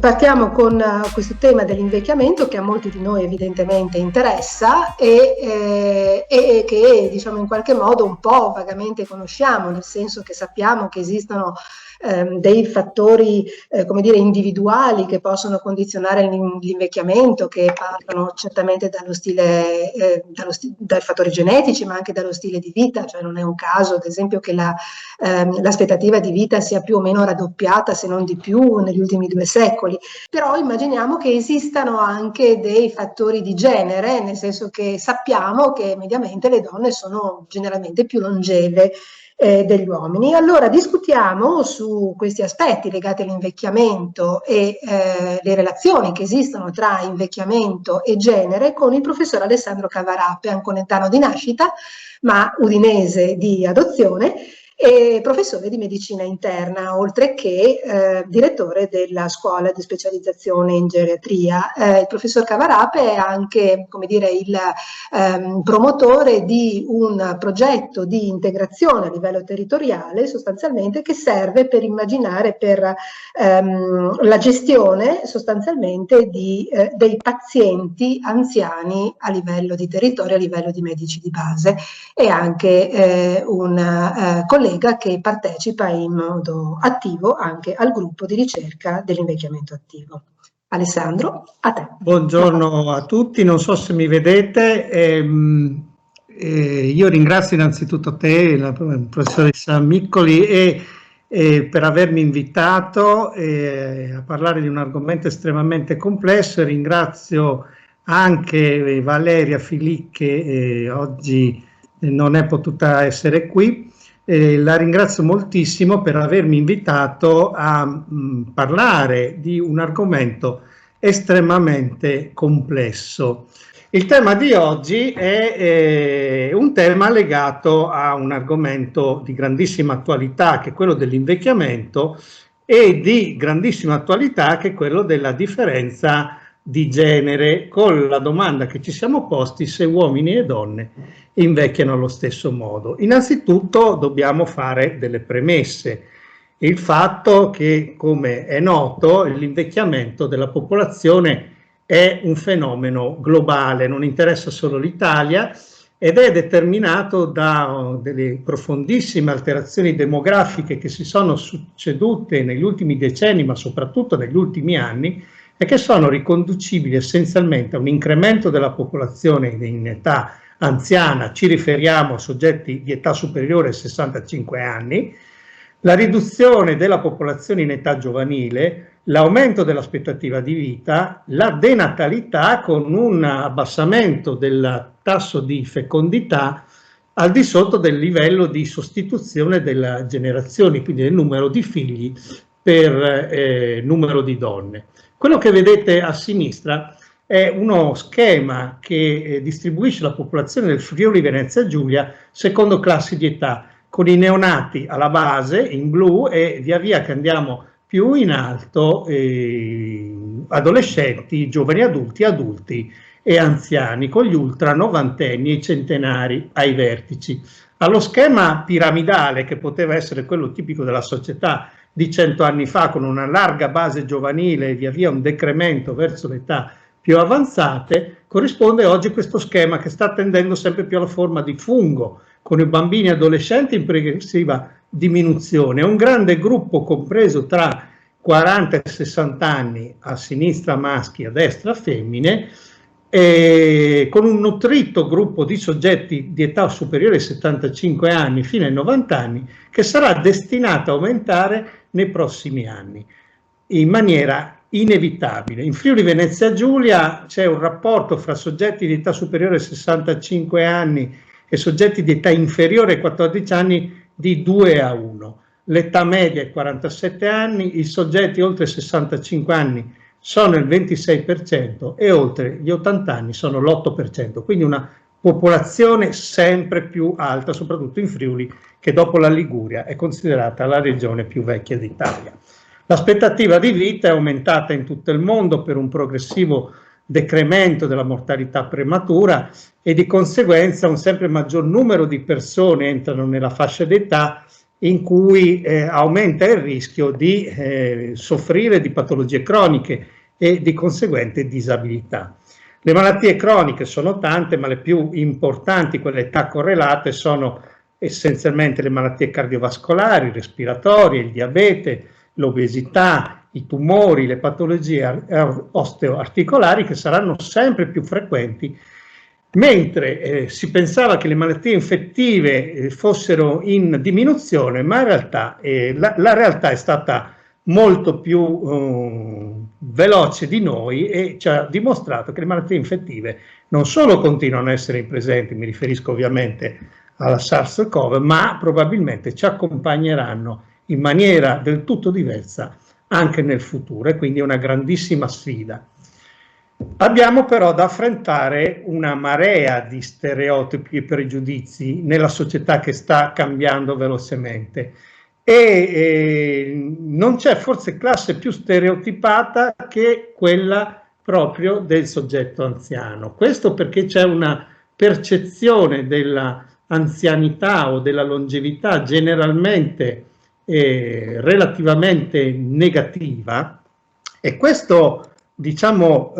partiamo con questo tema dell'invecchiamento che a molti di noi evidentemente interessa e che diciamo in qualche modo un po' vagamente conosciamo, nel senso che sappiamo che esistono dei fattori come dire individuali che possono condizionare l'invecchiamento, che partono certamente dai fattori genetici ma anche dallo stile di vita, cioè non è un caso ad esempio che l'aspettativa di vita sia più o meno raddoppiata, se non di più, negli ultimi 2 secoli. Però immaginiamo che esistano anche dei fattori di genere, nel senso che sappiamo che mediamente le donne sono generalmente più longeve degli uomini. Allora discutiamo su questi aspetti legati all'invecchiamento e le relazioni che esistono tra invecchiamento e genere con il professor Alessandro Cavarape, anconetano di nascita ma udinese di adozione, e professore di medicina interna, oltre che direttore della scuola di specializzazione in geriatria. Il professor Cavarape è anche, come dire, il promotore di un progetto di integrazione a livello territoriale, sostanzialmente, che serve per immaginare per la gestione sostanzialmente dei pazienti anziani a livello di territorio, a livello di medici di base, e anche un collega che partecipa in modo attivo anche al gruppo di ricerca dell'invecchiamento attivo. Alessandro, a te. Buongiorno a tutti, non so se mi vedete. Io ringrazio innanzitutto te, la professoressa Miccoli, per avermi invitato a parlare di un argomento estremamente complesso. Ringrazio anche Valeria Filì che oggi non è potuta essere qui. La ringrazio moltissimo per avermi invitato a parlare di un argomento estremamente complesso. Il tema di oggi è un tema legato a un argomento di grandissima attualità, che è quello dell'invecchiamento, e di grandissima attualità, che è quello della differenza di genere, con la domanda che ci siamo posti se uomini e donne invecchiano allo stesso modo. Innanzitutto dobbiamo fare delle premesse. Il fatto che, come è noto, l'invecchiamento della popolazione è un fenomeno globale, non interessa solo l'Italia, ed è determinato da delle profondissime alterazioni demografiche che si sono succedute negli ultimi decenni, ma soprattutto negli ultimi anni, e che sono riconducibili essenzialmente a un incremento della popolazione in età anziana. Ci riferiamo a soggetti di età superiore ai 65 anni, la riduzione della popolazione in età giovanile, l'aumento dell'aspettativa di vita, la denatalità con un abbassamento del tasso di fecondità al di sotto del livello di sostituzione della generazione, quindi del numero di figli per numero di donne. Quello che vedete a sinistra è uno schema che distribuisce la popolazione del Friuli Venezia Giulia secondo classi di età, con i neonati alla base in blu e via via che andiamo più in alto adolescenti, giovani adulti, adulti e anziani, con gli ultranovantenni e i centenari ai vertici. Allo schema piramidale, che poteva essere quello tipico della società di 100 anni fa, con una larga base giovanile e via via un decremento verso l'età più avanzate, corrisponde oggi questo schema che sta tendendo sempre più alla forma di fungo, con i bambini e adolescenti in progressiva diminuzione. Un grande gruppo compreso tra 40 e 60 anni, a sinistra maschi, a destra femmine, con un nutrito gruppo di soggetti di età superiore ai 75 anni fino ai 90 anni, che sarà destinato a aumentare nei prossimi anni in maniera inevitabile. In Friuli Venezia Giulia c'è un rapporto fra soggetti di età superiore ai 65 anni e soggetti di età inferiore ai 14 anni di 2:1. L'età media è 47 anni, i soggetti oltre 65 anni sono il 26% e oltre gli 80 anni sono l'8%, quindi una popolazione sempre più alta, soprattutto in Friuli, che dopo la Liguria è considerata la regione più vecchia d'Italia. L'aspettativa di vita è aumentata in tutto il mondo per un progressivo decremento della mortalità prematura e di conseguenza un sempre maggior numero di persone entrano nella fascia d'età in cui aumenta il rischio di soffrire di patologie croniche e di conseguente disabilità. Le malattie croniche sono tante, ma le più importanti, quelle età correlate, sono essenzialmente le malattie cardiovascolari, respiratorie, il diabete, l'obesità, i tumori, le patologie osteoarticolari, che saranno sempre più frequenti, mentre si pensava che le malattie infettive fossero in diminuzione, ma in realtà la realtà è stata molto più veloce di noi e ci ha dimostrato che le malattie infettive non solo continuano a essere presenti, mi riferisco ovviamente alla SARS-CoV, ma probabilmente ci accompagneranno in maniera del tutto diversa anche nel futuro, e quindi è una grandissima sfida. Abbiamo però da affrontare una marea di stereotipi e pregiudizi nella società che sta cambiando velocemente, e non c'è forse classe più stereotipata che quella proprio del soggetto anziano. Questo perché c'è una percezione della anzianità o della longevità generalmente relativamente negativa, e questo, diciamo,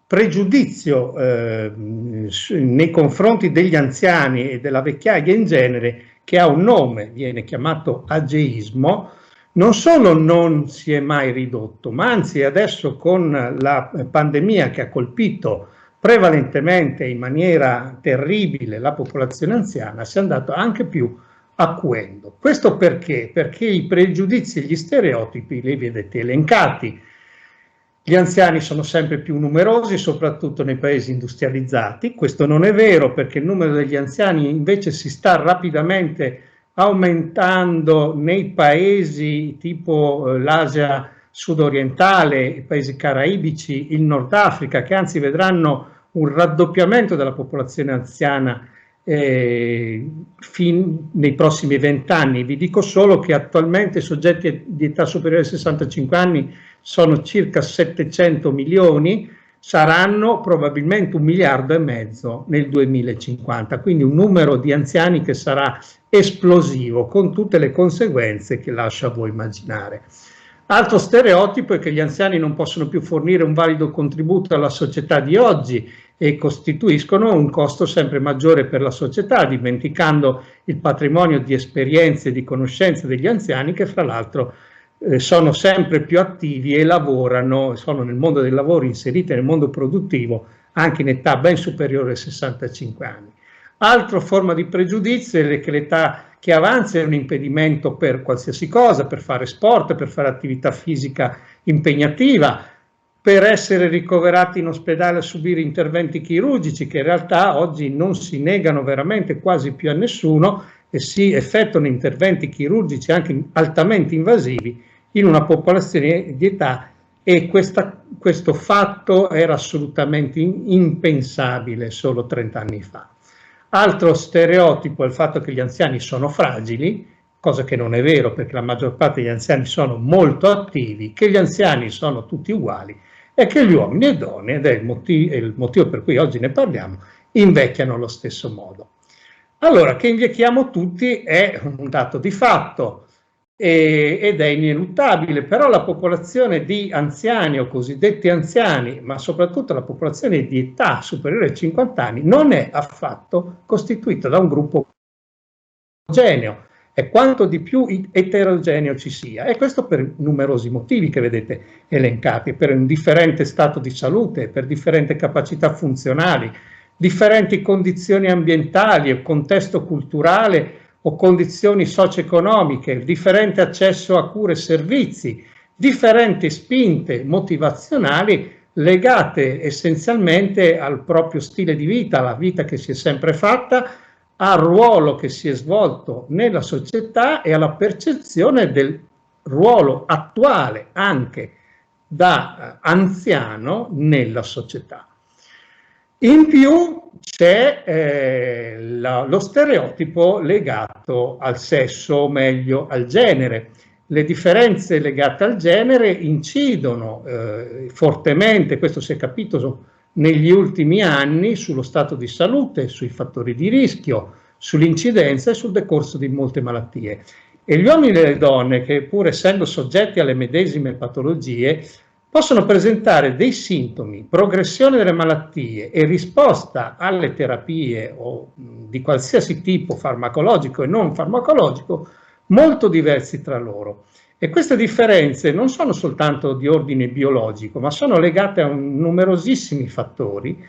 pregiudizio nei confronti degli anziani e della vecchiaia in genere, che ha un nome, viene chiamato ageismo, non solo non si è mai ridotto, ma anzi adesso con la pandemia che ha colpito prevalentemente in maniera terribile la popolazione anziana, si è andato anche più acuendo. Questo perché? Perché i pregiudizi e gli stereotipi li vedete elencati. Gli anziani sono sempre più numerosi, soprattutto nei paesi industrializzati. Questo non è vero, perché il numero degli anziani invece si sta rapidamente aumentando nei paesi tipo l'Asia sudorientale, i paesi caraibici, il Nord Africa, che anzi vedranno un raddoppiamento della popolazione anziana nei prossimi 20 anni. Vi dico solo che attualmente i soggetti di età superiore ai 65 anni sono circa 700 milioni, saranno probabilmente 1,5 miliardi nel 2050, quindi un numero di anziani che sarà esplosivo, con tutte le conseguenze che lascia a voi immaginare. Altro stereotipo è che gli anziani non possono più fornire un valido contributo alla società di oggi e costituiscono un costo sempre maggiore per la società, dimenticando il patrimonio di esperienze e di conoscenze degli anziani, che fra l'altro sono sempre più attivi e lavorano, sono nel mondo del lavoro, inseriti nel mondo produttivo anche in età ben superiore ai 65 anni. Altra forma di pregiudizio è che l'età che avanza è un impedimento per qualsiasi cosa, per fare sport, per fare attività fisica impegnativa, per essere ricoverati in ospedale a subire interventi chirurgici, che in realtà oggi non si negano veramente quasi più a nessuno, e si effettuano interventi chirurgici anche altamente invasivi in una popolazione di età, e questo fatto era assolutamente impensabile solo 30 anni fa. Altro stereotipo è il fatto che gli anziani sono fragili, cosa che non è vero, perché la maggior parte degli anziani sono molto attivi, che gli anziani sono tutti uguali e che gli uomini e donne, ed è il motivo per cui oggi ne parliamo, invecchiano allo stesso modo. Allora, che invecchiamo tutti è un dato di fatto ed è ineluttabile, però la popolazione di anziani o cosiddetti anziani, ma soprattutto la popolazione di età superiore ai 50 anni, non è affatto costituita da un gruppo omogeneo, è quanto di più eterogeneo ci sia, e questo per numerosi motivi che vedete elencati, per un differente stato di salute, per differenti capacità funzionali, differenti condizioni ambientali o contesto culturale o condizioni socio-economiche, differente accesso a cure e servizi, differenti spinte motivazionali legate essenzialmente al proprio stile di vita, alla vita che si è sempre fatta, al ruolo che si è svolto nella società e alla percezione del ruolo attuale anche da anziano nella società. In più c'è lo stereotipo legato al sesso, o meglio al genere. Le differenze legate al genere incidono fortemente, questo si è capito negli ultimi anni, sullo stato di salute, sui fattori di rischio, sull'incidenza e sul decorso di molte malattie. E gli uomini e le donne, che pur essendo soggetti alle medesime patologie, possono presentare dei sintomi, progressione delle malattie e risposta alle terapie o di qualsiasi tipo, farmacologico e non farmacologico, molto diversi tra loro. E queste differenze non sono soltanto di ordine biologico, ma sono legate a numerosissimi fattori,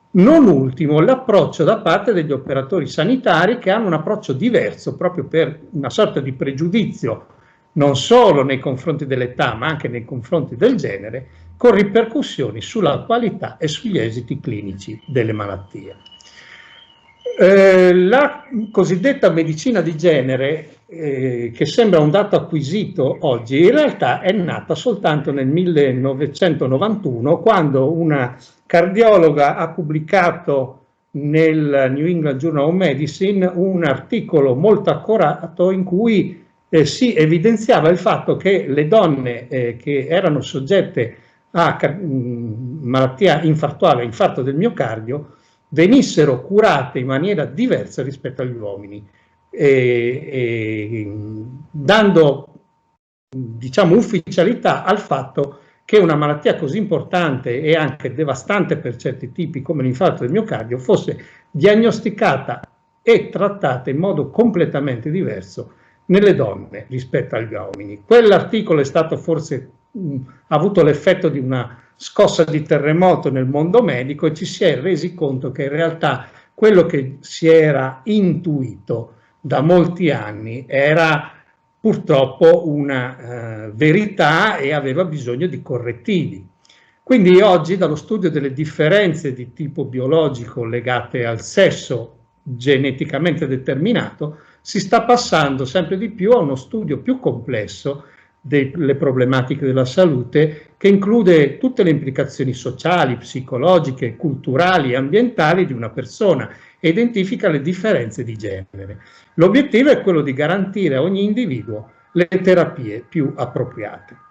non ultimo l'approccio da parte degli operatori sanitari, che hanno un approccio diverso proprio per una sorta di pregiudizio non solo nei confronti dell'età ma anche nei confronti del genere, con ripercussioni sulla qualità e sugli esiti clinici delle malattie. La cosiddetta medicina di genere, che sembra un dato acquisito oggi, in realtà è nata soltanto nel 1991, quando una cardiologa ha pubblicato nel New England Journal of Medicine un articolo molto accurato in cui si evidenziava il fatto che le donne che erano soggette a malattia infartuale, infarto del miocardio, venissero curate in maniera diversa rispetto agli uomini, dando, diciamo, ufficialità al fatto che una malattia così importante e anche devastante per certi tipi come l'infarto del miocardio fosse diagnosticata e trattata in modo completamente diverso nelle donne rispetto agli uomini. Quell'articolo è stato forse, ha avuto l'effetto di una scossa di terremoto nel mondo medico, e ci si è resi conto che in realtà quello che si era intuito da molti anni era purtroppo una verità e aveva bisogno di correttivi. Quindi oggi, dallo studio delle differenze di tipo biologico legate al sesso geneticamente determinato, si sta passando sempre di più a uno studio più complesso delle problematiche della salute, che include tutte le implicazioni sociali, psicologiche, culturali e ambientali di una persona e identifica le differenze di genere. L'obiettivo è quello di garantire a ogni individuo le terapie più appropriate.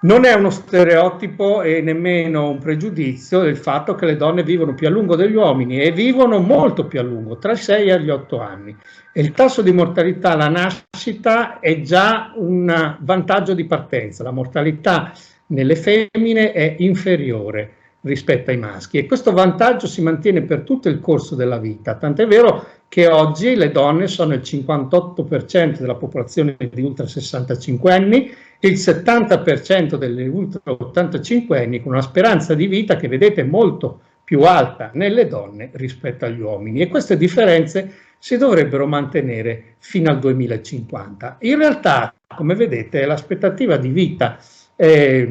Non è uno stereotipo e nemmeno un pregiudizio il fatto che le donne vivono più a lungo degli uomini, e vivono molto più a lungo, tra i 6 e gli 8 anni. E il tasso di mortalità alla nascita è già un vantaggio di partenza. La mortalità nelle femmine è inferiore rispetto ai maschi, e questo vantaggio si mantiene per tutto il corso della vita, tant'è vero che oggi le donne sono il 58% della popolazione di ultra 65 anni e il 70% delle ultra 85 anni, con una speranza di vita che vedete molto più alta nelle donne rispetto agli uomini, e queste differenze si dovrebbero mantenere fino al 2050. In realtà, come vedete, l'aspettativa di vita è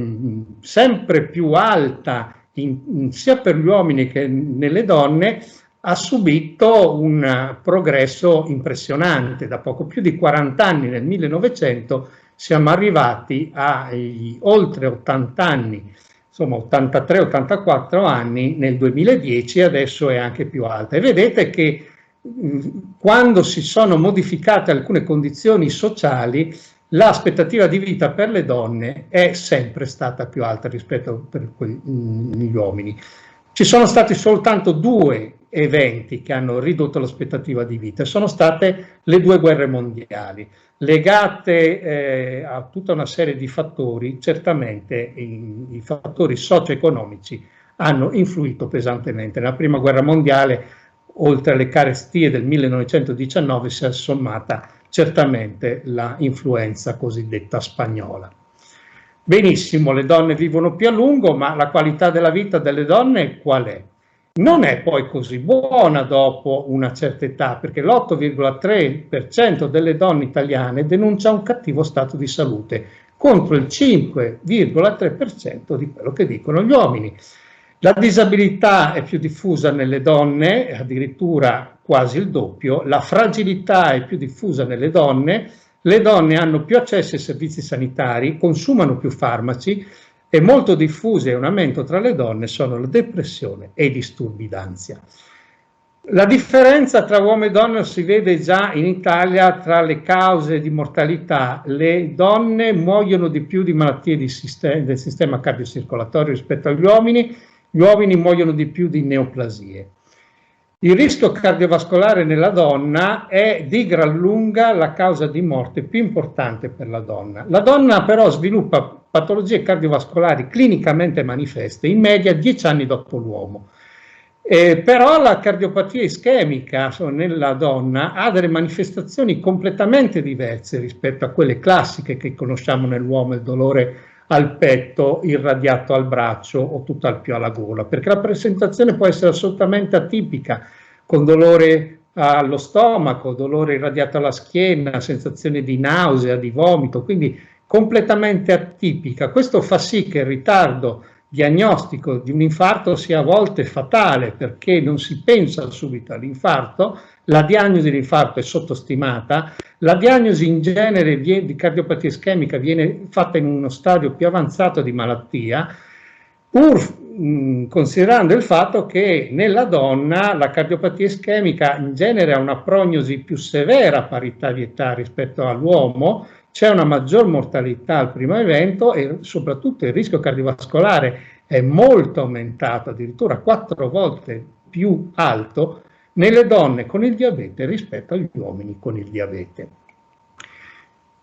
sempre più alta sia per gli uomini che nelle donne, ha subito un progresso impressionante. Da poco più di 40 anni, nel 1900, siamo arrivati ai oltre 80 anni, insomma 83-84 anni nel 2010, e adesso è anche più alta. E vedete che quando si sono modificate alcune condizioni sociali, l'aspettativa di vita per le donne è sempre stata più alta rispetto agli uomini. Ci sono stati soltanto 2 eventi che hanno ridotto l'aspettativa di vita, sono state le 2 guerre mondiali, legate a tutta una serie di fattori. Certamente i fattori socio-economici hanno influito pesantemente. Nella prima guerra mondiale, oltre alle carestie del 1919, si è sommata certamente la influenza cosiddetta spagnola. Benissimo, le donne vivono più a lungo, ma la qualità della vita delle donne qual è? Non è poi così buona dopo una certa età, perché l'8,3% delle donne italiane denuncia un cattivo stato di salute, contro il 5,3% di quello che dicono gli uomini. La disabilità è più diffusa nelle donne, addirittura quasi il doppio. La fragilità è più diffusa nelle donne. Le donne hanno più accesso ai servizi sanitari, consumano più farmaci, e molto diffuse, un aumento tra le donne, sono la depressione e i disturbi d'ansia. La differenza tra uomo e donna si vede già in Italia tra le cause di mortalità. Le donne muoiono di più di malattie del sistema cardiocircolatorio rispetto agli uomini muoiono di più di neoplasie. Il rischio cardiovascolare nella donna è di gran lunga la causa di morte più importante per la donna. La donna però sviluppa patologie cardiovascolari clinicamente manifeste in media 10 anni dopo l'uomo. Però la cardiopatia ischemica nella donna ha delle manifestazioni completamente diverse rispetto a quelle classiche che conosciamo nell'uomo, il dolore al petto, irradiato al braccio o tutt'al più alla gola, perché la presentazione può essere assolutamente atipica, con dolore allo stomaco, dolore irradiato alla schiena, sensazione di nausea, di vomito, quindi completamente atipica. Questo fa sì che il ritardo diagnostico di un infarto sia a volte fatale, perché non si pensa subito all'infarto, la diagnosi di infarto è sottostimata, la diagnosi in genere di cardiopatia ischemica viene fatta in uno stadio più avanzato di malattia, pur considerando il fatto che nella donna la cardiopatia ischemica in genere ha una prognosi più severa a parità di età rispetto all'uomo, c'è una maggior mortalità al primo evento e soprattutto il rischio cardiovascolare è molto aumentato, addirittura 4 volte più alto nelle donne con il diabete rispetto agli uomini con il diabete.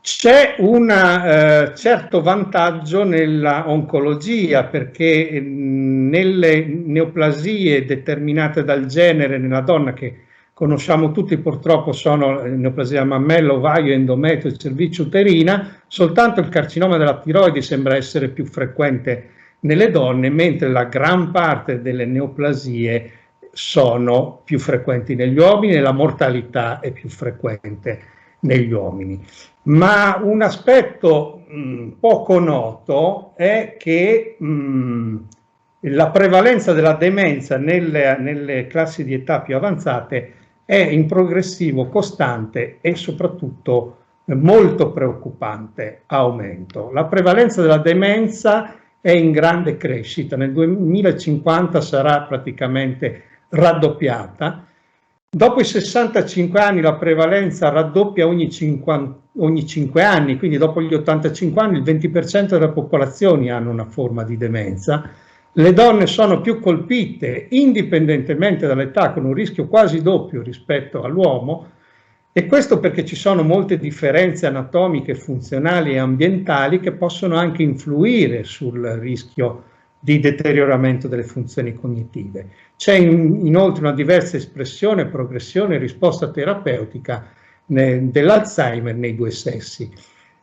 C'è un certo vantaggio nella oncologia, perché nelle neoplasie determinate dal genere nella donna, che conosciamo tutti purtroppo, sono neoplasia mammello, ovaio, endometrio e cervice uterina, soltanto il carcinoma della tiroide sembra essere più frequente nelle donne, mentre la gran parte delle neoplasie sono più frequenti negli uomini e la mortalità è più frequente negli uomini. Ma un aspetto poco noto è che la prevalenza della demenza nelle classi di età più avanzate è in progressivo costante e soprattutto molto preoccupante aumento. La prevalenza della demenza è in grande crescita, nel 2050 sarà praticamente raddoppiata. Dopo i 65 anni la prevalenza raddoppia ogni 5 anni, quindi dopo gli 85 anni il 20% della popolazione hanno una forma di demenza. Le donne sono più colpite indipendentemente dall'età, con un rischio quasi doppio rispetto all'uomo, e questo perché ci sono molte differenze anatomiche, funzionali e ambientali che possono anche influire sul rischio di deterioramento delle funzioni cognitive. C'è inoltre una diversa espressione, progressione e risposta terapeutica dell'Alzheimer nei due sessi.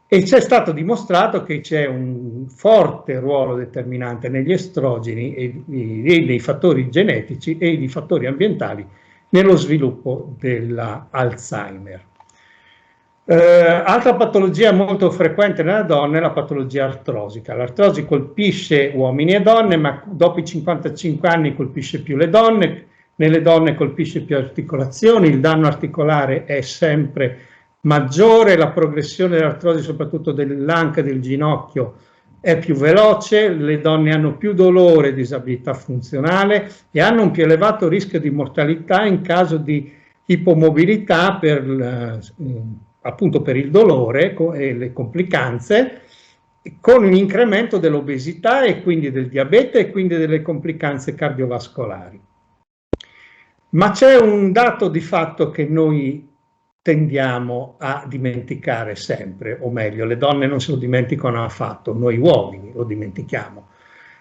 E c'è stato dimostrato che c'è un forte ruolo determinante negli estrogeni e nei fattori genetici e nei fattori ambientali nello sviluppo dell'Alzheimer. Altra patologia molto frequente nella donna è la patologia artrosica. L'artrosi colpisce uomini e donne, ma dopo i 55 anni colpisce più le donne. Nelle donne colpisce più articolazioni, il danno articolare è sempre maggiore, la progressione dell'artrosi soprattutto dell'anca e del ginocchio è più veloce, le donne hanno più dolore e disabilità funzionale e hanno un più elevato rischio di mortalità in caso di ipomobilità appunto per il dolore e le complicanze, con un incremento dell'obesità e quindi del diabete e quindi delle complicanze cardiovascolari. Ma c'è un dato di fatto che noi tendiamo a dimenticare sempre, o meglio, le donne non se lo dimenticano affatto, noi uomini lo dimentichiamo,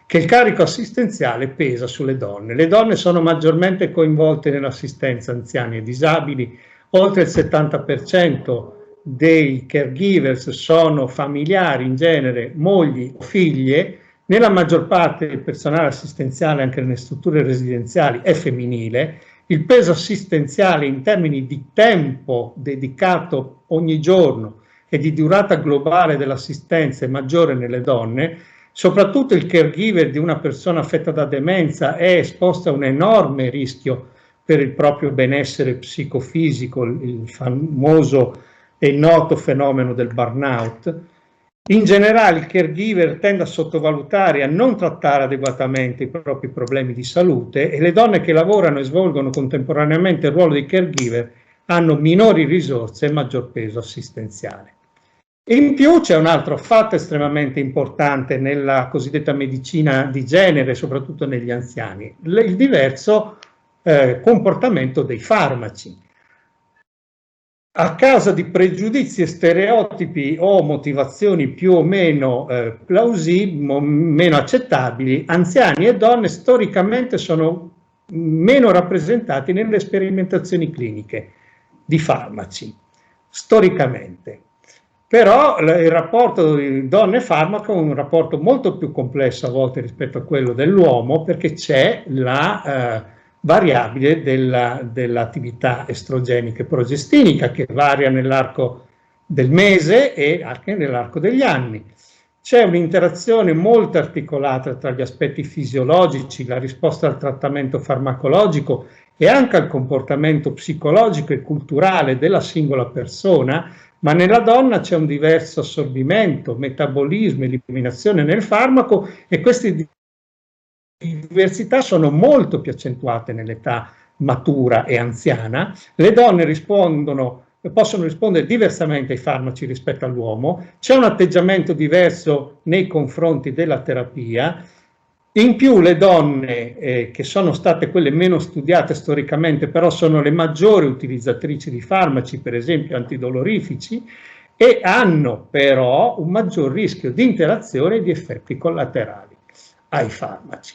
che il carico assistenziale pesa sulle donne. Le donne sono maggiormente coinvolte nell'assistenza anziani e disabili, oltre il 70% dei caregivers sono familiari, in genere mogli o figlie, nella maggior parte del personale assistenziale, anche nelle strutture residenziali, è femminile. Il peso assistenziale in termini di tempo dedicato ogni giorno e di durata globale dell'assistenza è maggiore nelle donne. Soprattutto il caregiver di una persona affetta da demenza è esposto a un enorme rischio per il proprio benessere psicofisico, il famoso e noto fenomeno del burnout. In generale il caregiver tende a sottovalutare e a non trattare adeguatamente i propri problemi di salute, e le donne che lavorano e svolgono contemporaneamente il ruolo di caregiver hanno minori risorse e maggior peso assistenziale. In più c'è un altro fatto estremamente importante nella cosiddetta medicina di genere, soprattutto negli anziani, il diverso comportamento dei farmaci. A causa di pregiudizi e stereotipi o motivazioni più o meno plausibili, meno accettabili, anziani e donne storicamente sono meno rappresentati nelle sperimentazioni cliniche di farmaci, storicamente. Però il rapporto di donne e farmaco è un rapporto molto più complesso a volte rispetto a quello dell'uomo, perché c'è la variabile dell'attività estrogenica e progestinica che varia nell'arco del mese e anche nell'arco degli anni. C'è un'interazione molto articolata tra gli aspetti fisiologici, la risposta al trattamento farmacologico e anche al comportamento psicologico e culturale della singola persona, ma nella donna c'è un diverso assorbimento, metabolismo, eliminazione nel farmaco, e queste diversità sono molto più accentuate nell'età matura e anziana. Le donne possono rispondere diversamente ai farmaci rispetto all'uomo, c'è un atteggiamento diverso nei confronti della terapia. In più le donne, che sono state quelle meno studiate storicamente, però sono le maggiori utilizzatrici di farmaci, per esempio antidolorifici, e hanno però un maggior rischio di interazione e di effetti collaterali ai farmaci.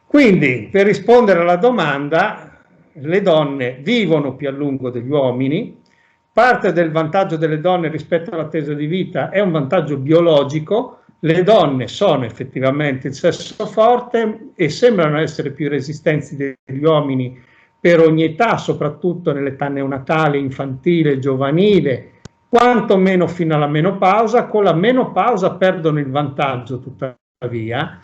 Quindi, per rispondere alla domanda, le donne vivono più a lungo degli uomini. Parte del vantaggio delle donne rispetto all'attesa di vita è un vantaggio biologico. Le donne sono effettivamente il sesso forte e sembrano essere più resistenti degli uomini per ogni età, soprattutto nell'età neonatale, infantile, giovanile, quanto meno fino alla menopausa. Con la menopausa perdono il vantaggio tuttavia,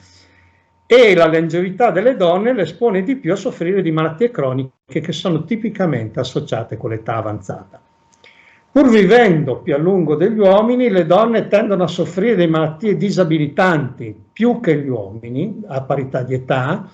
e la longevità delle donne le espone di più a soffrire di malattie croniche che sono tipicamente associate con l'età avanzata. Pur vivendo più a lungo degli uomini, le donne tendono a soffrire di malattie disabilitanti più che gli uomini, a parità di età,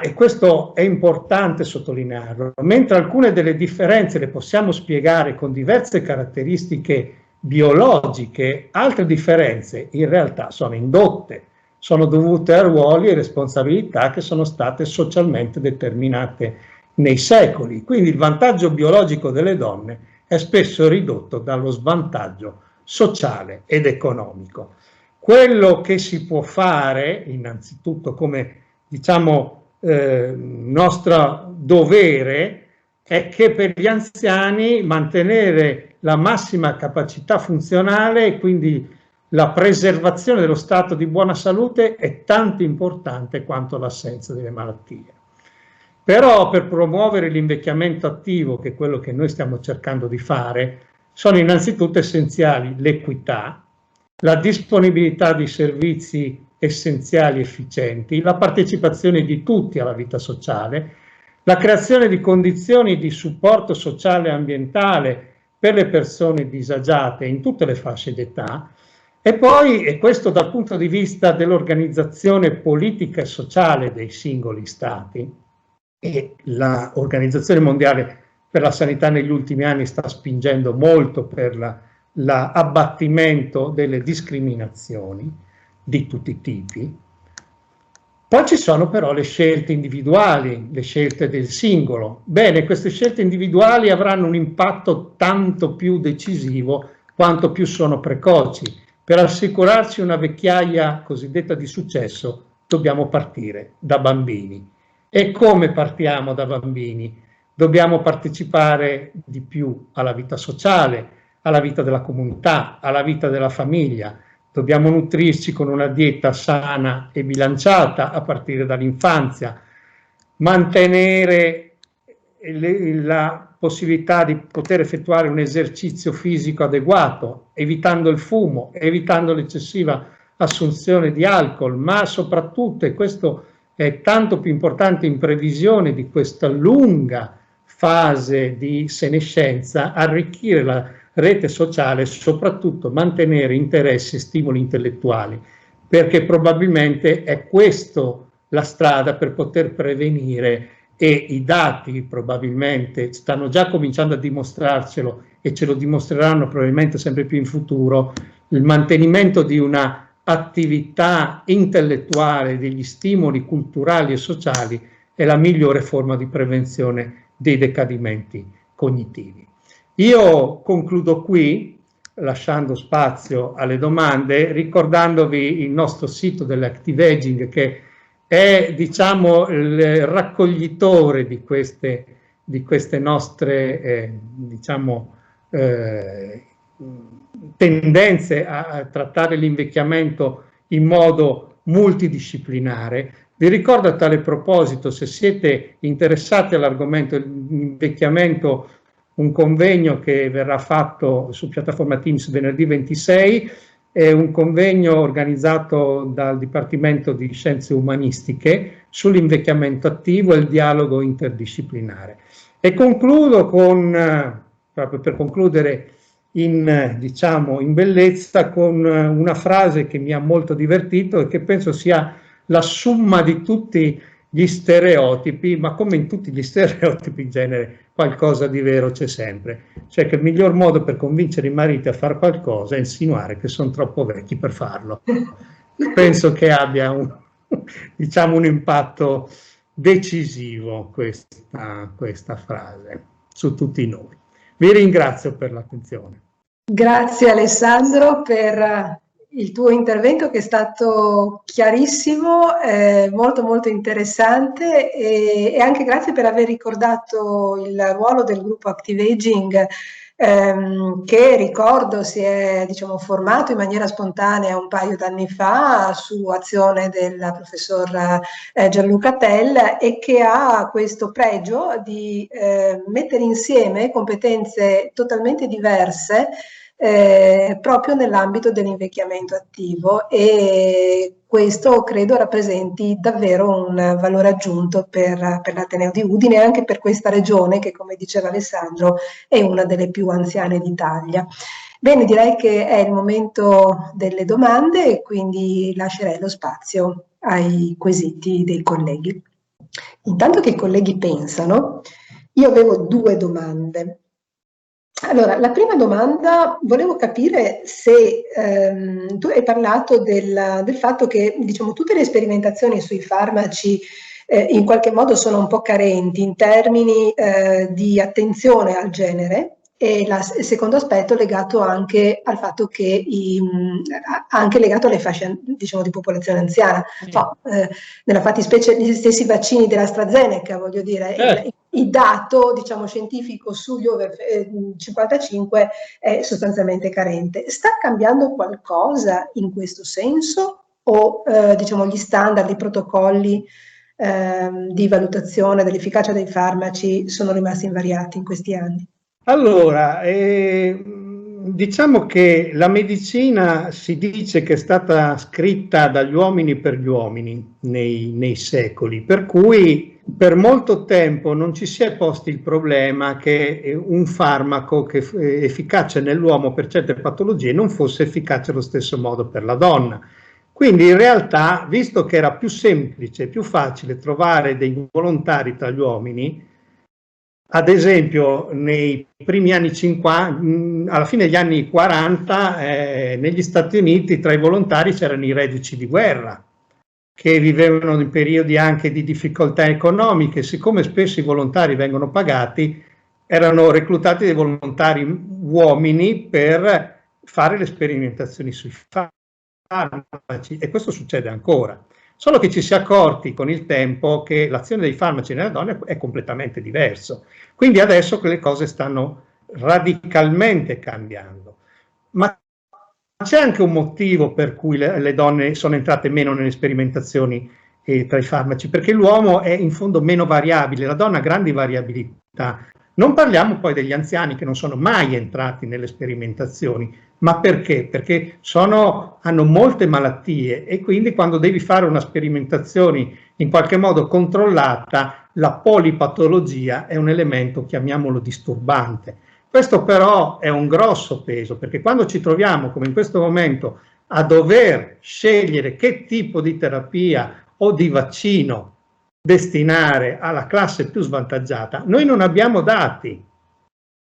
e questo è importante sottolinearlo, mentre alcune delle differenze le possiamo spiegare con diverse caratteristiche biologiche, altre differenze in realtà sono indotte, sono dovute a ruoli e responsabilità che sono state socialmente determinate nei secoli. Quindi il vantaggio biologico delle donne è spesso ridotto dallo svantaggio sociale ed economico. Quello che si può fare, innanzitutto come nostro dovere, è che per gli anziani mantenere la massima capacità funzionale e quindi la preservazione dello stato di buona salute è tanto importante quanto l'assenza delle malattie. Però per promuovere l'invecchiamento attivo, che è quello che noi stiamo cercando di fare, sono innanzitutto essenziali l'equità, la disponibilità di servizi essenziali efficienti, la partecipazione di tutti alla vita sociale, la creazione di condizioni di supporto sociale e ambientale per le persone disagiate in tutte le fasce d'età. E poi, e questo dal punto di vista dell'organizzazione politica e sociale dei singoli stati, e l'Organizzazione Mondiale per la Sanità negli ultimi anni sta spingendo molto per l'abbattimento delle discriminazioni di tutti i tipi. Poi ci sono però le scelte individuali, le scelte del singolo. Bene, queste scelte individuali avranno un impatto tanto più decisivo quanto più sono precoci. Per assicurarci una vecchiaia cosiddetta di successo, dobbiamo partire da bambini. E come partiamo da bambini? Dobbiamo partecipare di più alla vita sociale, alla vita della comunità, alla vita della famiglia. Dobbiamo nutrirci con una dieta sana e bilanciata a partire dall'infanzia, mantenere la possibilità di poter effettuare un esercizio fisico adeguato, evitando il fumo, evitando l'eccessiva assunzione di alcol, ma soprattutto, e questo è tanto più importante in previsione di questa lunga fase di senescenza, arricchire la rete sociale e soprattutto mantenere interessi e stimoli intellettuali, perché probabilmente è questo la strada per poter prevenire, e i dati probabilmente stanno già cominciando a dimostrarcelo e ce lo dimostreranno probabilmente sempre più in futuro, il mantenimento di una attività intellettuale, degli stimoli culturali e sociali è la migliore forma di prevenzione dei decadimenti cognitivi. Io concludo qui, lasciando spazio alle domande, ricordandovi il nostro sito dell'Active Aging, che è, diciamo, il raccoglitore di queste nostre diciamo, tendenze a trattare l'invecchiamento in modo multidisciplinare. Vi ricordo a tale proposito, se siete interessati all'argomento dell'invecchiamento, un convegno che verrà fatto su piattaforma Teams venerdì 26, è un convegno organizzato dal Dipartimento di Scienze Umanistiche sull'invecchiamento attivo e il dialogo interdisciplinare. E concludo con, proprio per concludere diciamo, in bellezza, con una frase che mi ha molto divertito e che penso sia la summa di tutti gli stereotipi, ma come in tutti gli stereotipi in genere qualcosa di vero c'è sempre, cioè che il miglior modo per convincere i mariti a fare qualcosa è insinuare che sono troppo vecchi per farlo. Penso che abbia diciamo, un impatto decisivo questa frase su tutti noi. Vi ringrazio per l'attenzione. Grazie Alessandro per il tuo intervento, che è stato chiarissimo, molto molto interessante, e anche grazie per aver ricordato il ruolo del gruppo Active Aging, che ricordo si è, diciamo, formato in maniera spontanea un paio d'anni fa su azione del professor Gianluca Tell, e che ha questo pregio di mettere insieme competenze totalmente diverse proprio nell'ambito dell'invecchiamento attivo, e questo credo rappresenti davvero un valore aggiunto per l'Ateneo di Udine e anche per questa regione che, come diceva Alessandro, è una delle più anziane d'Italia. Bene, direi che è il momento delle domande e quindi lascerei lo spazio ai quesiti dei colleghi. Intanto che i colleghi pensano, io avevo due domande. Allora, la prima domanda, volevo capire se tu hai parlato del fatto che, diciamo, tutte le sperimentazioni sui farmaci in qualche modo sono un po' carenti in termini di attenzione al genere, e il secondo aspetto legato anche al fatto che anche legato alle fasce, diciamo, di popolazione anziana. No, nella fattispecie gli stessi vaccini dell'AstraZeneca, voglio dire, il dato, diciamo, scientifico sugli over 55 è sostanzialmente carente. Sta cambiando qualcosa in questo senso, o diciamo, gli standard, i protocolli di valutazione dell'efficacia dei farmaci sono rimasti invariati in questi anni? Allora, diciamo che la medicina si dice che è stata scritta dagli uomini per gli uomini nei secoli, per cui per molto tempo non ci si è posti il problema che un farmaco che è efficace nell'uomo per certe patologie non fosse efficace allo stesso modo per la donna. Quindi in realtà, visto che era più semplice, più facile trovare dei volontari tra gli uomini, ad esempio nei primi anni 50, alla fine degli anni 40, negli Stati Uniti tra i volontari c'erano i reduci di guerra, che vivevano in periodi anche di difficoltà economiche. Siccome spesso i volontari vengono pagati, erano reclutati dei volontari uomini per fare le sperimentazioni sui farmaci, e questo succede ancora. Solo che ci si è accorti con il tempo che l'azione dei farmaci nelle donne è completamente diverso. Quindi adesso le cose stanno radicalmente cambiando. Ma c'è anche un motivo per cui le donne sono entrate meno nelle sperimentazioni tra i farmaci, perché l'uomo è in fondo meno variabile, la donna ha grandi variabilità. Non parliamo poi degli anziani che non sono mai entrati nelle sperimentazioni. Ma perché? Perché hanno molte malattie, e quindi quando devi fare una sperimentazione in qualche modo controllata, la polipatologia è un elemento, chiamiamolo, disturbante. Questo però è un grosso peso, perché quando ci troviamo, come in questo momento, a dover scegliere che tipo di terapia o di vaccino destinare alla classe più svantaggiata, noi non abbiamo dati,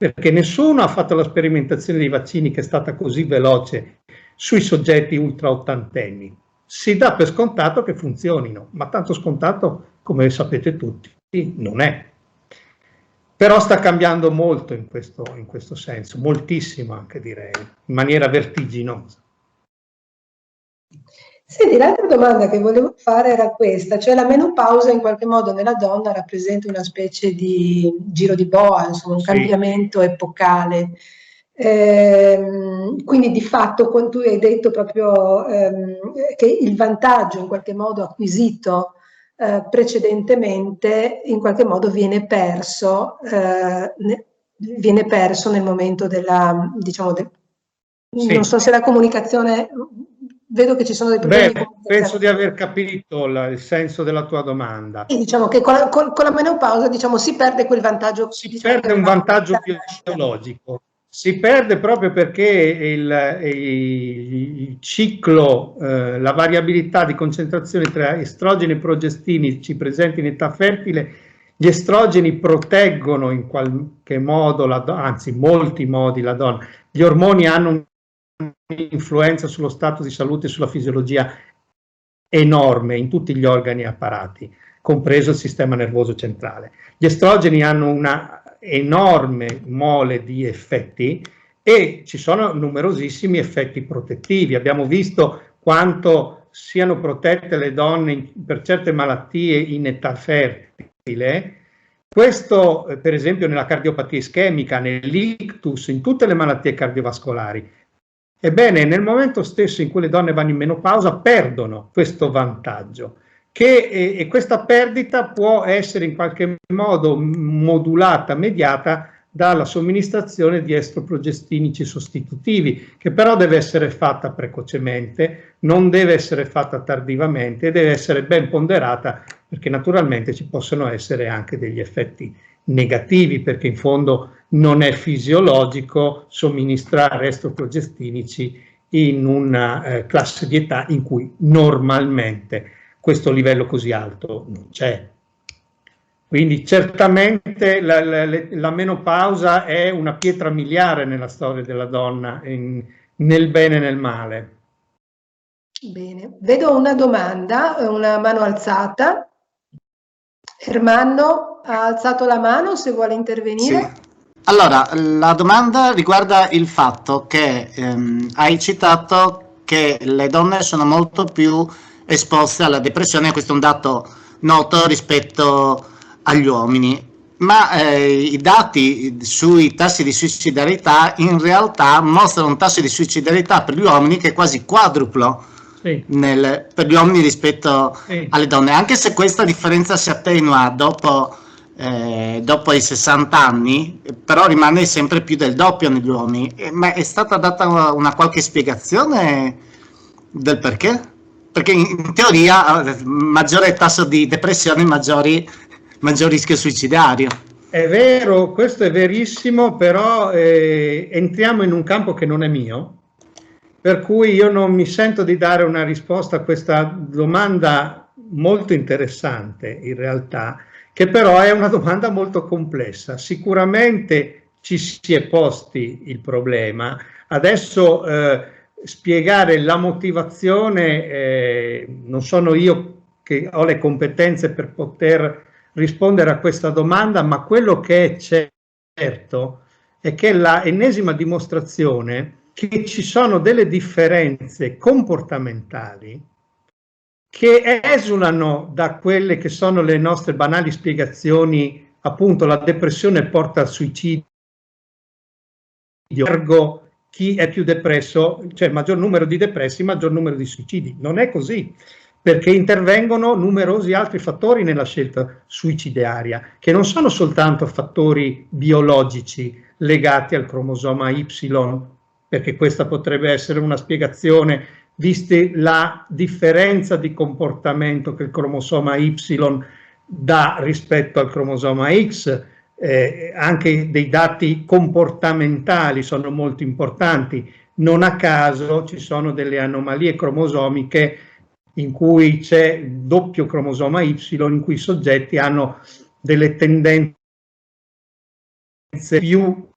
perché nessuno ha fatto la sperimentazione dei vaccini che è stata così veloce sui soggetti ultra ottantenni. Si dà per scontato che funzionino, ma tanto scontato come sapete tutti, non è. Però sta cambiando molto in questo senso, moltissimo anche direi, in maniera vertiginosa. Senti, l'altra domanda che volevo fare era questa, cioè la menopausa in qualche modo nella donna rappresenta una specie di giro di boa, insomma un cambiamento epocale. Quindi di fatto quando tu hai detto proprio che il vantaggio in qualche modo acquisito precedentemente in qualche modo viene perso nel momento della, diciamo, non so se la comunicazione, vedo che ci sono dei problemi di comunicazione. Penso di aver capito il senso della tua domanda. E diciamo che con la menopausa, diciamo, si perde quel vantaggio. Si perde un vantaggio biologico. Si perde proprio perché il ciclo, la variabilità di concentrazione tra estrogeni e progestinici presenti in età fertile, gli estrogeni proteggono in qualche modo, anzi molti modi la donna. Gli ormoni hanno un'influenza sullo stato di salute e sulla fisiologia enorme in tutti gli organi e apparati, compreso il sistema nervoso centrale. Gli estrogeni hanno una enorme mole di effetti e ci sono numerosissimi effetti protettivi. Abbiamo visto quanto siano protette le donne per certe malattie in età fertile. Questo, per esempio, nella cardiopatia ischemica, nell'ictus, in tutte le malattie cardiovascolari. Ebbene, nel momento stesso in cui le donne vanno in menopausa perdono questo vantaggio. E questa perdita può essere in qualche modo modulata, mediata dalla somministrazione di estroprogestinici sostitutivi, che però deve essere fatta precocemente, non deve essere fatta tardivamente e deve essere ben ponderata, perché naturalmente ci possono essere anche degli effetti negativi, perché in fondo non è fisiologico somministrare estroprogestinici in una classe di età in cui normalmente questo livello così alto non c'è. Quindi certamente la menopausa è una pietra miliare nella storia della donna, nel bene e nel male. Bene, vedo una domanda, una mano alzata. Ermanno ha alzato la mano se vuole intervenire. Sì. Allora, la domanda riguarda il fatto che hai citato che le donne sono molto più esposte alla depressione, questo è un dato noto rispetto agli uomini, ma i dati sui tassi di suicidarietà in realtà mostrano un tasso di suicidarietà per gli uomini che è quasi quadruplo per gli uomini rispetto alle donne, anche se questa differenza si attenua dopo i 60 anni, però rimane sempre più del doppio negli uomini. Ma è stata data una qualche spiegazione del perché? Perché in teoria maggiore tasso di depressione, maggior rischio suicidario. È vero, questo è verissimo, però entriamo in un campo che non è mio, per cui io non mi sento di dare una risposta a questa domanda molto interessante in realtà, che però è una domanda molto complessa. Sicuramente ci si è posti il problema. Adesso spiegare la motivazione, non sono io che ho le competenze per poter rispondere a questa domanda, ma quello che è certo è che la ennesima dimostrazione che ci sono delle differenze comportamentali che esulano da quelle che sono le nostre banali spiegazioni, appunto la depressione porta al suicidio, ergo chi è più depresso, cioè maggior numero di depressi, maggior numero di suicidi. Non è così, perché intervengono numerosi altri fattori nella scelta suicidaria, che non sono soltanto fattori biologici legati al cromosoma Y, perché questa potrebbe essere una spiegazione, viste la differenza di comportamento che il cromosoma Y dà rispetto al cromosoma X. Anche dei dati comportamentali sono molto importanti. Non a caso ci sono delle anomalie cromosomiche in cui c'è doppio cromosoma Y, in cui i soggetti hanno delle tendenze più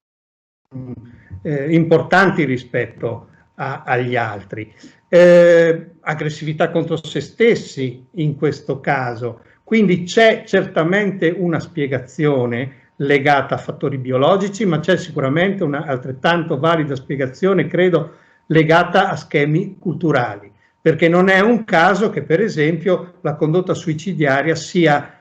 importanti rispetto agli altri. Aggressività contro se stessi in questo caso. Quindi c'è certamente una spiegazione legata a fattori biologici, ma c'è sicuramente una altrettanto valida spiegazione, credo, legata a schemi culturali, perché non è un caso che, per esempio, la condotta suicidiaria sia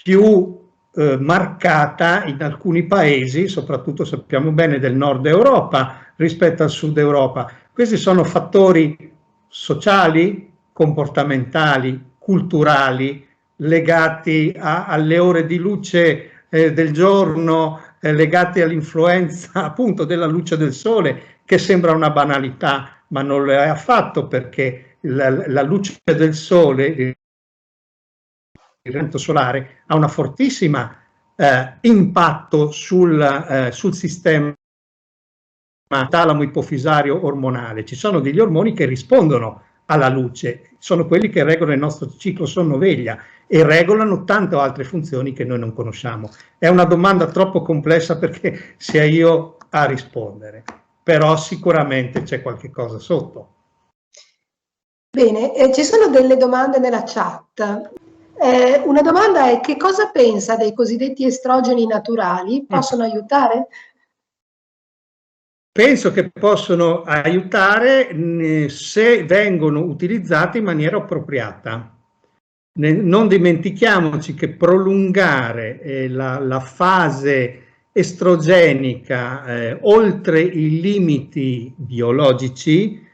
più marcata in alcuni paesi, soprattutto sappiamo bene del nord Europa rispetto al sud Europa. Questi sono fattori sociali, comportamentali, culturali, legati alle ore di luce del giorno, legati all'influenza appunto della luce del sole, che sembra una banalità, ma non lo è affatto, perché la luce del sole, il raggio solare, ha una fortissima impatto sul sistema talamo ipofisario ormonale. Ci sono degli ormoni che rispondono alla luce, sono quelli che regolano il nostro ciclo sonno-veglia e regolano tante altre funzioni che noi non conosciamo. È una domanda troppo complessa perché sia io a rispondere, però sicuramente c'è qualche cosa sotto. Bene, ci sono delle domande nella chat. Una domanda è: che cosa pensa dei cosiddetti estrogeni naturali? Possono aiutare? Penso che possono aiutare se vengono utilizzati in maniera appropriata. Non dimentichiamoci che prolungare la fase estrogenica oltre i limiti biologici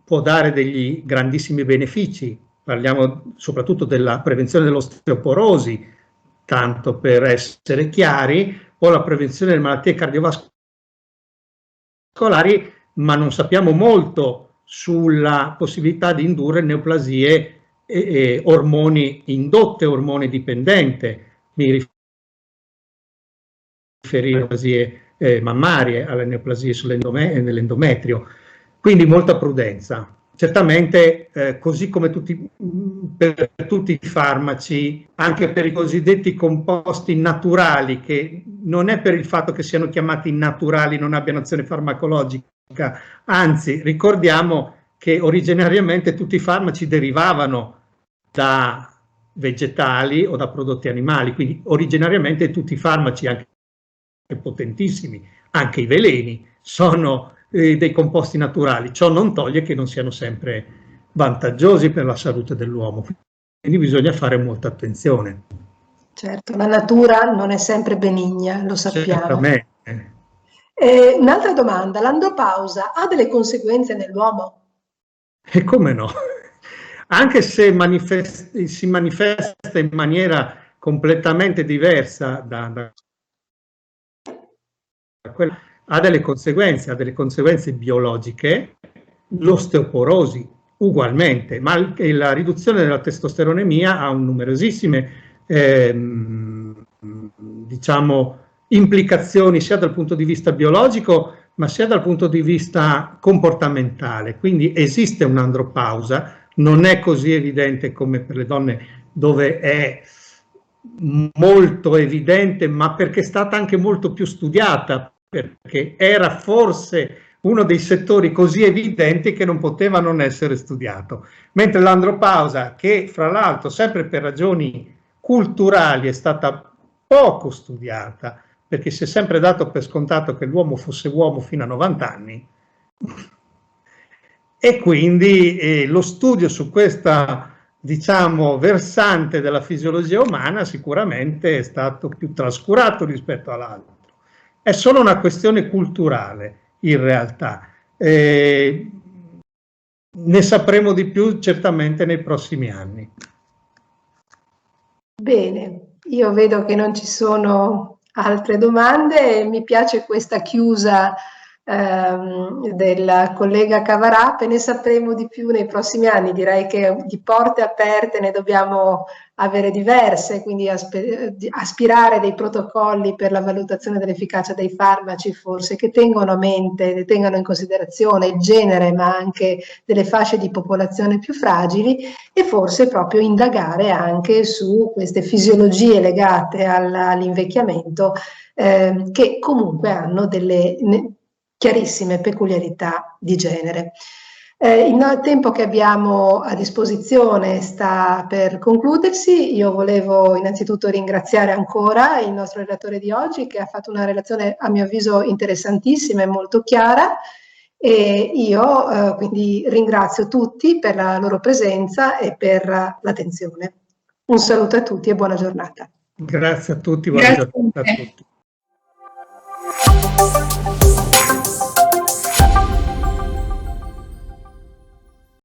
può dare degli grandissimi benefici. Parliamo soprattutto della prevenzione dell'osteoporosi, tanto per essere chiari, o la prevenzione delle malattie cardiovascolari, ma non sappiamo molto sulla possibilità di indurre neoplasie ormoni indotte, ormoni dipendente. Mi riferisco alle neoplasie mammarie, alle neoplasie nell'endometrio. Quindi molta prudenza. Certamente, così come per tutti i farmaci, anche per i cosiddetti composti naturali, che non è per il fatto che siano chiamati naturali, non abbiano azione farmacologica, anzi, ricordiamo che originariamente tutti i farmaci derivavano da vegetali o da prodotti animali, quindi originariamente tutti i farmaci, anche potentissimi, anche i veleni, sono dei composti naturali. Ciò non toglie che non siano sempre vantaggiosi per la salute dell'uomo, quindi bisogna fare molta attenzione. Certo, la natura non è sempre benigna, lo sappiamo. Certamente. Un'altra domanda: l'andropausa ha delle conseguenze nell'uomo? E come no? Anche se si manifesta in maniera completamente diversa da quella, ha delle conseguenze biologiche, l'osteoporosi ugualmente, ma la riduzione della testosteronemia ha numerosissime diciamo, implicazioni sia dal punto di vista biologico ma sia dal punto di vista comportamentale. Quindi esiste un'andropausa, non è così evidente come per le donne, dove è molto evidente, ma perché è stata anche molto più studiata, perché era forse uno dei settori così evidenti che non poteva non essere studiato. Mentre l'andropausa, che fra l'altro sempre per ragioni culturali è stata poco studiata, perché si è sempre dato per scontato che l'uomo fosse uomo fino a 90 anni, e quindi lo studio su questa, diciamo, versante della fisiologia umana sicuramente è stato più trascurato rispetto all'altro. È solo una questione culturale, in realtà. Ne sapremo di più certamente nei prossimi anni. Bene, io vedo che non ci sono altre domande. Mi piace questa chiusa del collega Cavarà. Ne sapremo di più nei prossimi anni. Direi che di porte aperte ne dobbiamo avere diverse, quindi aspirare dei protocolli per la valutazione dell'efficacia dei farmaci, forse, che tengano a mente, tengano in considerazione il genere, ma anche delle fasce di popolazione più fragili, e forse proprio indagare anche su queste fisiologie legate all'invecchiamento, che comunque hanno delle chiarissime peculiarità di genere. Il tempo che abbiamo a disposizione sta per concludersi. Io volevo innanzitutto ringraziare ancora il nostro relatore di oggi, che ha fatto una relazione a mio avviso interessantissima e molto chiara, e io quindi ringrazio tutti per la loro presenza e per l'attenzione. Un saluto a tutti e buona giornata. Grazie a tutti, buona giornata a tutti.